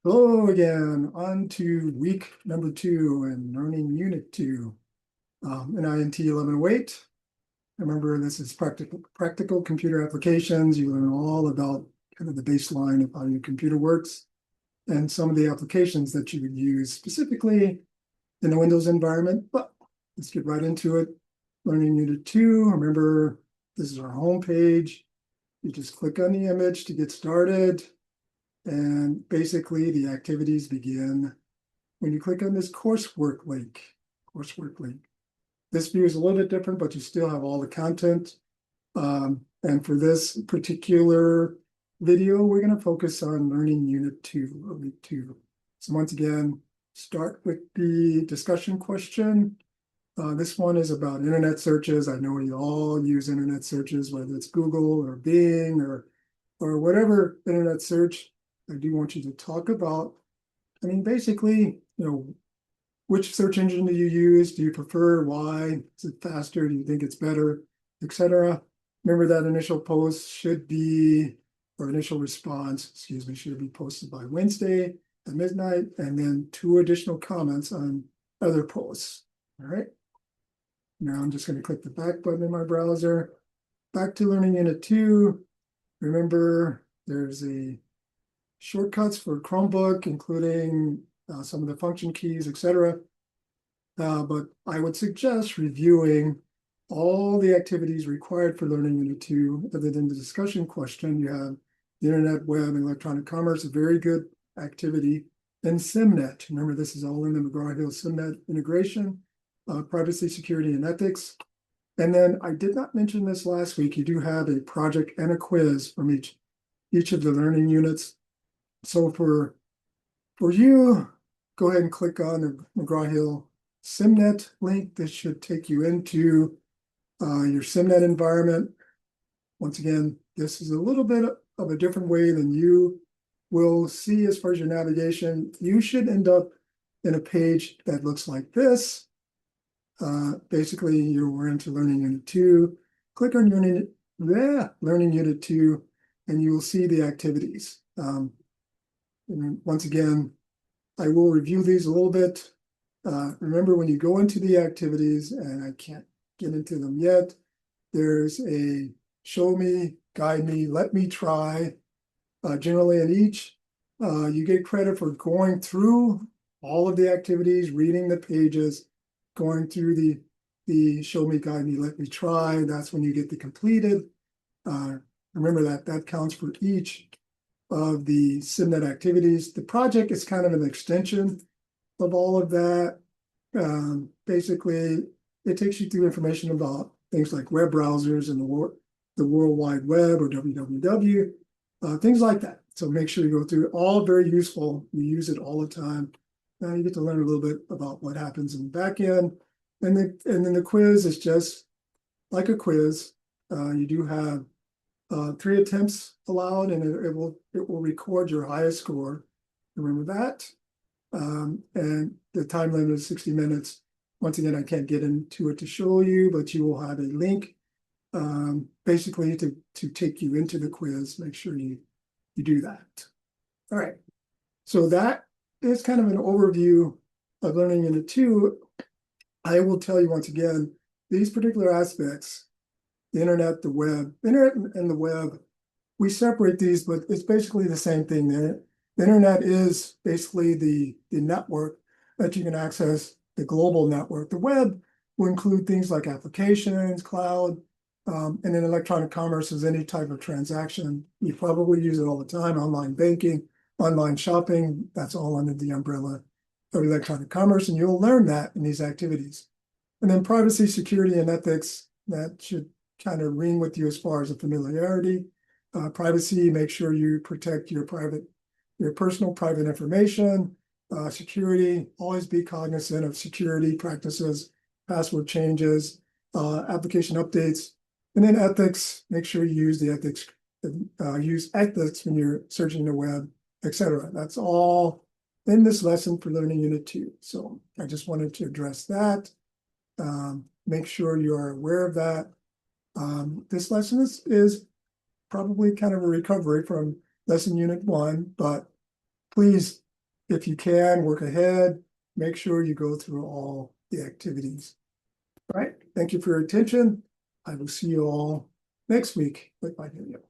Hello again, on to week number 2 and learning unit 2 in INT 1108. Remember, this is practical computer applications. You learn all about kind of the baseline of how your computer works and some of the applications that you would use specifically in the Windows environment. But let's get right into it. Learning unit 2, remember, this is our home page. You just click on the image to get started. And basically, the activities begin when you click on this coursework link. This view is a little bit different, but you still have all the content. And for this particular video, we're going to focus on learning unit 2, or week 2. So once again, start with the discussion question. This one is about internet searches. I know you all use internet searches, whether it's Google or Bing or whatever internet search. I do want you to talk about, basically, which search engine do you use? Do you prefer? Why? Is it faster? Do you think it's better? Etc. Remember that initial post should be, or initial response, excuse me, should be posted by Wednesday at midnight, and then 2 additional comments on other posts. All right. Now I'm just going to click the back button in my browser. Back to learning unit 2. Remember, there's a shortcuts for Chromebook, including some of the function keys, etc. But I would suggest reviewing all the activities required for learning unit 2. Other than the discussion question, you have the internet, web, and electronic commerce, a very good activity. And SimNet. Remember, this is all in the McGraw-Hill SimNet integration, privacy, security, and ethics. And then I did not mention this last week. You do have a project and a quiz from each of the learning units. So for you, go ahead and click on the McGraw-Hill SimNet link. This should take you into your SimNet environment. Once again, this is a little bit of a different way than you will see as far as your navigation. You should end up in a page that looks like this. Basically, we're into learning unit 2. Click on learning unit 2, and you will see the activities. And once again, I will review these a little bit. Remember, when you go into the activities, and I can't get into them yet, there's a show me, guide me, let me try. Generally in each, you get credit for going through all of the activities, reading the pages, going through the show me, guide me, let me try. That's when you get the completed. Remember that counts for each of the SimNet activities. The project is kind of an extension of all of that. Basically, it takes you through information about things like web browsers and the World Wide Web, or WWW, things like that. So make sure you go through it. All very useful. You use it all the time. Now you get to learn a little bit about what happens in the back end. And then the quiz is just like a quiz. You do have 3 attempts allowed, and it will record your highest score. Remember that. And the time limit is 60 minutes. Once again, I can't get into it to show you, but you will have a link basically to take you into the quiz. Make sure you do that. All right. So that is kind of an overview of learning unit 2. I will tell you once again, these particular aspects, the internet and the web, we separate these, but it's basically the same thing. The internet is basically the network that you can access, the global network. The web will include things like applications, cloud, and then electronic commerce is any type of transaction. You probably use it all the time, online banking, online shopping, that's all under the umbrella of electronic commerce, and you'll learn that in these activities. And then privacy, security, and ethics, that should kind of ring with you as far as a familiarity. Privacy, make sure you protect your personal private information. Security, always be cognizant of security practices, password changes, application updates. And then ethics, make sure you use ethics when you're searching the web, etc. That's all in this lesson for learning unit 2. So I just wanted to address that. Make sure you are aware of that. This lesson is probably kind of a recovery from lesson unit 1, but please if you can, work ahead, make sure you go through all the activities. All right, thank you for your attention. I will see you all next week with my video.